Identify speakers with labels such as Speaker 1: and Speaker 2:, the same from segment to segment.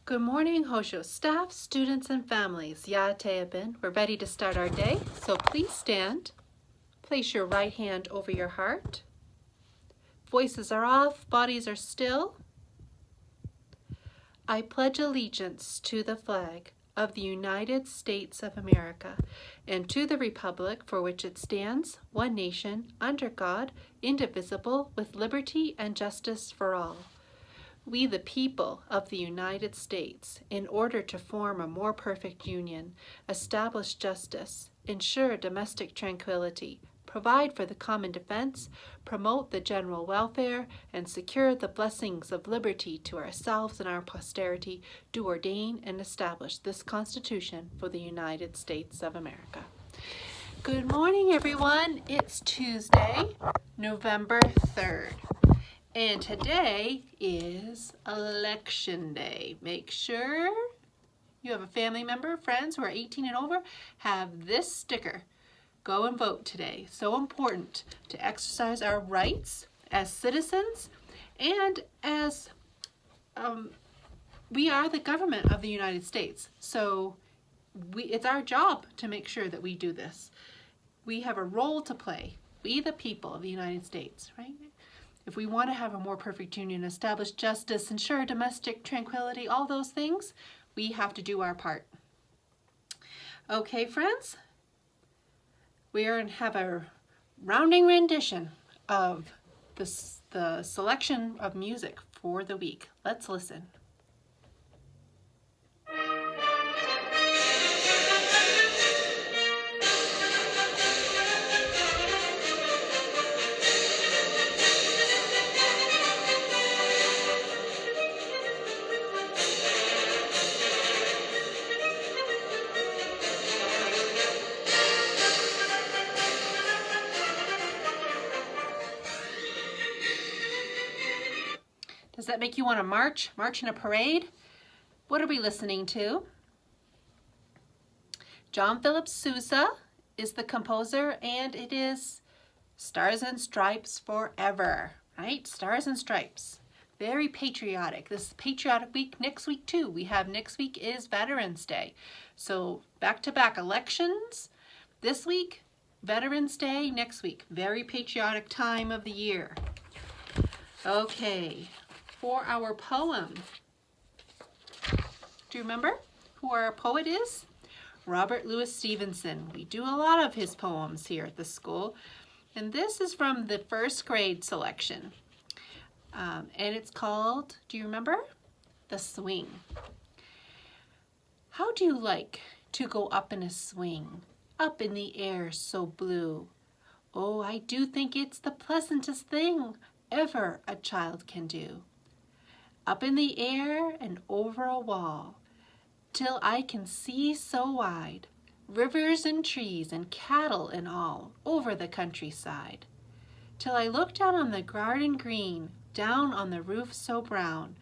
Speaker 1: Good morning, Hosho staff, students, and families. Yateabin. We're ready to start our day, so please stand. Place your right hand over your heart. Voices are off, bodies are still. I pledge allegiance to the flag of the United States of America and to the republic for which it stands, one nation, under God, indivisible, with liberty and justice for all. We, the people of the United States, in order to form a more perfect union, establish justice, ensure domestic tranquility, provide for the common defense, promote the general welfare, and secure the blessings of liberty to ourselves and our posterity, do ordain and establish this Constitution for the United States of America. Good morning, everyone. It's Tuesday, November 3rd. And today is Election Day. Make sure you have a family member, friends who are 18 and over, have this sticker. Go and vote today. So important to exercise our rights as citizens and as we are the government of the United States. So it's our job to make sure that we do this. We have a role to play. We, the people of the United States, right? If we want to have a more perfect union, establish justice, ensure domestic tranquility, all those things, we have to do our part. Okay, friends, we are going to have a rounding rendition of the selection of music for the week. Let's listen. Does that make you want to march? March in a parade? What are we listening to? John Philip Sousa is the composer, and it is Stars and Stripes Forever, right? Stars and Stripes. Very patriotic. This is Patriotic Week. Next week, too. Next week is Veterans Day. So back-to-back elections. This week, Veterans Day. Next week, very patriotic time of the year. Okay. For our poem, do you remember who our poet is? Robert Louis Stevenson. We do a lot of his poems here at the school, and this is from the first grade selection, and it's called, do you remember? The Swing. How do you like to go up in a swing, up in the air so blue? Oh, I do think it's the pleasantest thing ever a child can do. Up in the air and over a wall, till I can see so wide, rivers and trees and cattle and all, over the countryside. Till I look down on the garden green, down on the roof so brown,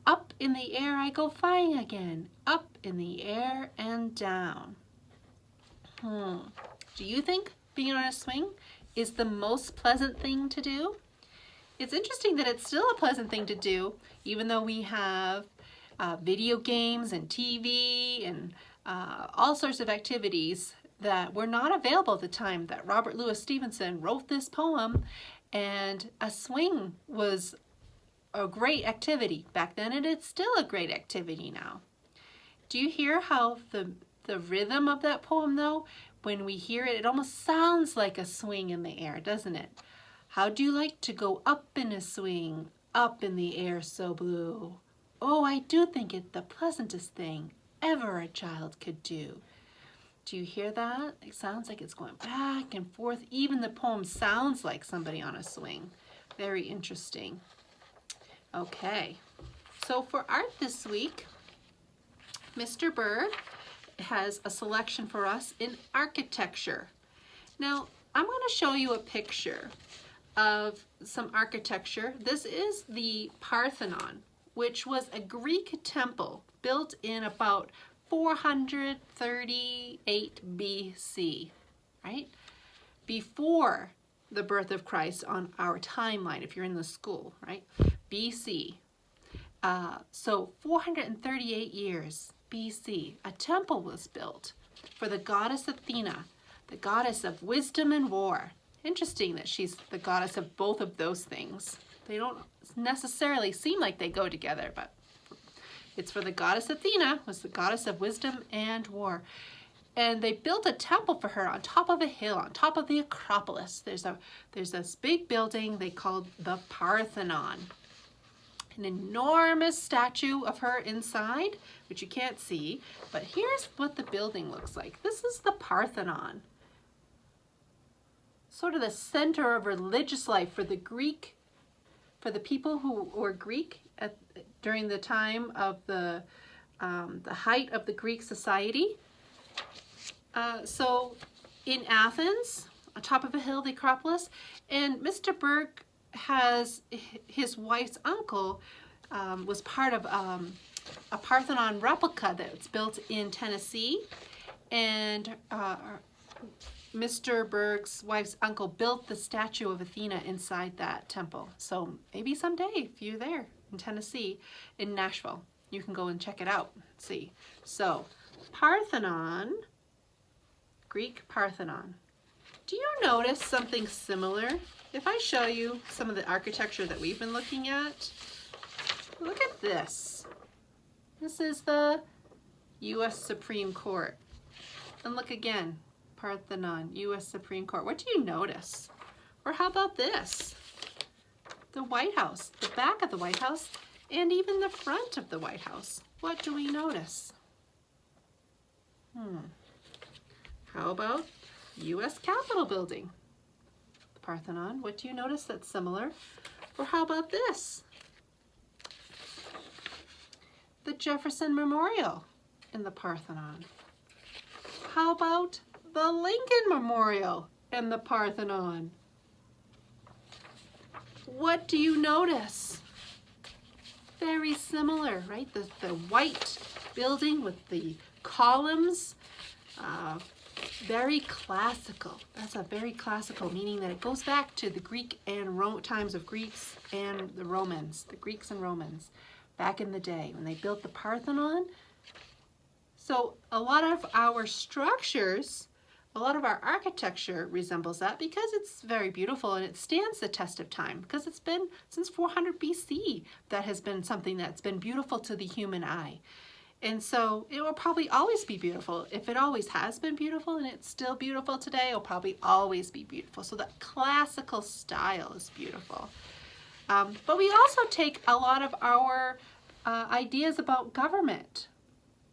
Speaker 1: up in the air I go flying again, up in the air and down. Do you think being on a swing is the most pleasant thing to do? It's interesting that it's still a pleasant thing to do, even though we have video games and TV and all sorts of activities that were not available at the time that Robert Louis Stevenson wrote this poem, and a swing was a great activity back then, and it's still a great activity now. Do you hear how the rhythm of that poem, though, when we hear it, it almost sounds like a swing in the air, doesn't it? How do you like to go up in a swing, up in the air so blue? Oh, I do think it the pleasantest thing ever a child could do. Do you hear that? It sounds like it's going back and forth. Even the poem sounds like somebody on a swing. Very interesting. Okay, so for art this week, Mr. Bird has a selection for us in architecture. Now, I'm going to show you a picture of some architecture. This is the Parthenon, which was a Greek temple built in about 438 BC, right? Before the birth of Christ on our timeline, if you're in the school, right? BC. So 438 years BC, a temple was built for the goddess Athena, the goddess of wisdom and war. Interesting that she's the goddess of both of those things. They don't necessarily seem like they go together, but it's for the goddess Athena, was the goddess of wisdom and war. And they built a temple for her on top of a hill, on top of the Acropolis. There's this big building they called the Parthenon. An enormous statue of her inside, which you can't see, but here's what the building looks like. This is the Parthenon. Sort of the center of religious life for the Greek, for the people who were Greek during the time of the height of the Greek society. So in Athens, on top of a hill, the Acropolis, and Mr. Berg has his wife's uncle was part of a Parthenon replica that's built in Tennessee, and Mr. Berg's wife's uncle built the statue of Athena inside that temple. So maybe someday, if you're there in Tennessee, in Nashville, you can go and check it out. See. So Parthenon, Greek Parthenon. Do you notice something similar? If I show you some of the architecture that we've been looking at, look at this. This is the U.S. Supreme Court. And look again, Parthenon, U.S. Supreme Court. What do you notice? Or how about this? The White House, the back of the White House, and even the front of the White House. What do we notice? How about U.S. Capitol Building? The Parthenon. What do you notice that's similar? Or how about this? The Jefferson Memorial in the Parthenon. How about the Lincoln Memorial in the Parthenon? What do you notice? Very similar, right? The white building with the columns. Very classical. That's a very classical, meaning that it goes back to the Greek and times of Greeks and the Romans, the Greeks and Romans, back in the day when they built the Parthenon. So a lot of our structures, a lot of our architecture resembles that because it's very beautiful and it stands the test of time, because it's been since 400 BC that has been something that's been beautiful to the human eye. And so it will probably always be beautiful. If it always has been beautiful and it's still beautiful today, it'll probably always be beautiful. So the classical style is beautiful. But we also take a lot of our ideas about government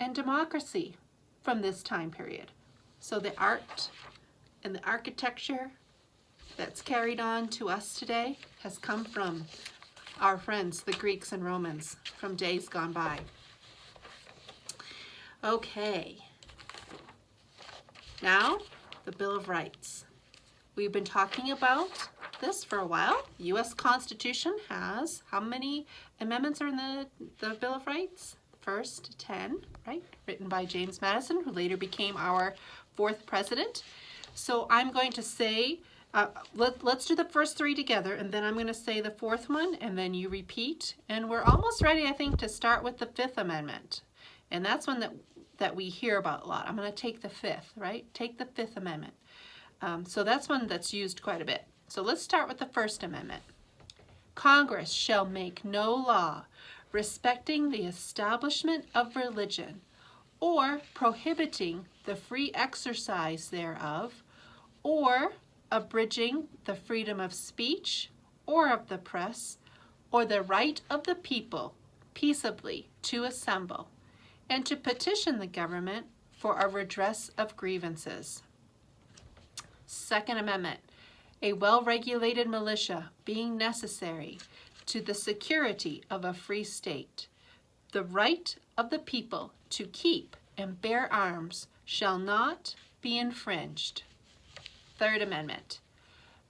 Speaker 1: and democracy from this time period. So the art and the architecture that's carried on to us today has come from our friends, the Greeks and Romans, from days gone by. Okay, now the Bill of Rights. We've been talking about this for a while. The U.S. Constitution has, how many amendments are in the Bill of Rights? First 10, right? Written by James Madison, who later became our 4th president. So I'm going to say, let's do the first 3 together, and then I'm going to say the 4th one, and then you repeat. And we're almost ready, I think, to start with the 5th Amendment. And that's one that we hear about a lot. I'm going to take the 5th, right? Take the 5th Amendment. So that's one that's used quite a bit. So let's start with the First Amendment. Congress shall make no law respecting the establishment of religion or prohibiting the free exercise thereof or abridging the freedom of speech or of the press or the right of the people peaceably to assemble and to petition the government for a redress of grievances. Second Amendment, a well-regulated militia being necessary to the security of a free state. The right of the people to keep and bear arms shall not be infringed. Third Amendment,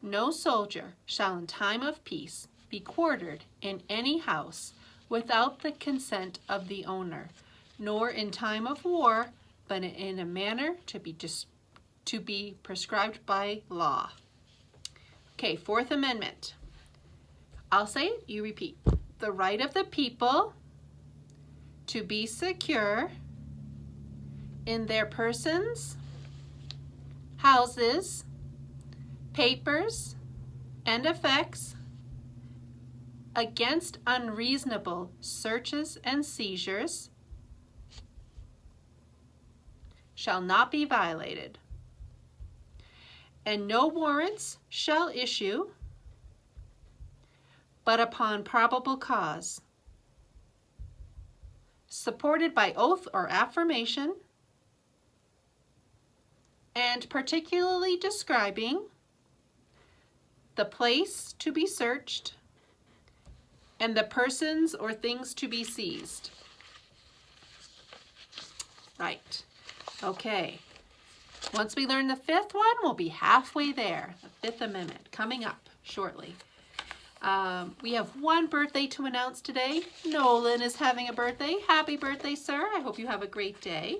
Speaker 1: no soldier shall in time of peace be quartered in any house without the consent of the owner, nor in time of war, but in a manner to be prescribed by law. Okay, Fourth Amendment. I'll say it, you repeat. The right of the people to be secure in their persons, houses, papers, and effects against unreasonable searches and seizures shall not be violated, and no warrants shall issue but upon probable cause, supported by oath or affirmation, and particularly describing the place to be searched and the persons or things to be seized. Right. Okay. Once we learn the fifth one, we'll be halfway there. The Fifth Amendment coming up shortly. We have one birthday to announce today. Nolan is having a birthday. Happy birthday, sir. I hope you have a great day.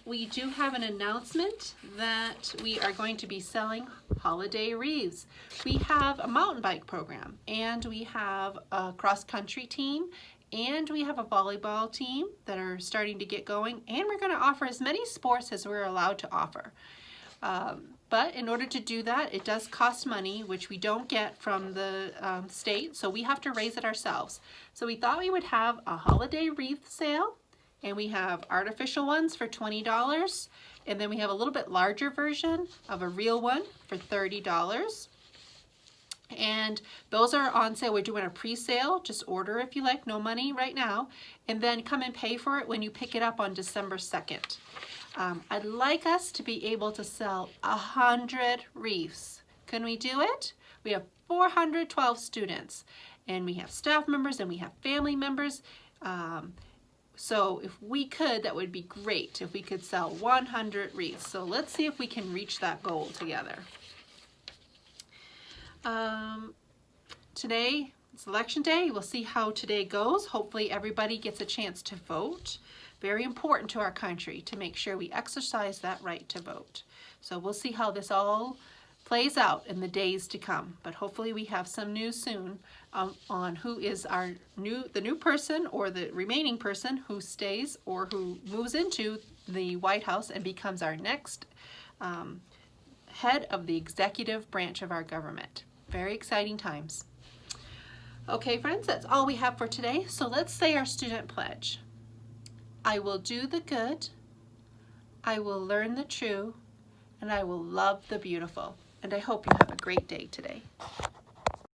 Speaker 1: We do have an announcement that we are going to be selling holiday wreaths. We have a mountain bike program, and we have a cross-country team, and we have a volleyball team that are starting to get going, and we're going to offer as many sports as we're allowed to offer. But in order to do that, it does cost money, which we don't get from the state, so we have to raise it ourselves. So we thought we would have a holiday wreath sale, and we have artificial ones for $20, and then we have a little bit larger version of a real one for $30. And those are on sale. We're doing a pre-sale. Just order if you like, no money right now, and then come and pay for it when you pick it up on December 2nd. I'd like us to be able to sell 100 wreaths. Can we do it? We have 412 students, and we have staff members, and we have family members. So if we could, that would be great if we could sell 100 wreaths. So let's see if we can reach that goal together. Today is election day. We'll see how today goes. Hopefully everybody gets a chance to vote. Very important to our country to make sure we exercise that right to vote. So we'll see how this all plays out in the days to come. But hopefully we have some news soon on who is the new person or the remaining person who stays or who moves into the White House and becomes our next head of the executive branch of our government. Very exciting times. Okay, friends, that's all we have for today. So let's say our student pledge. I will do the good, I will learn the true, and I will love the beautiful. And I hope you have a great day today.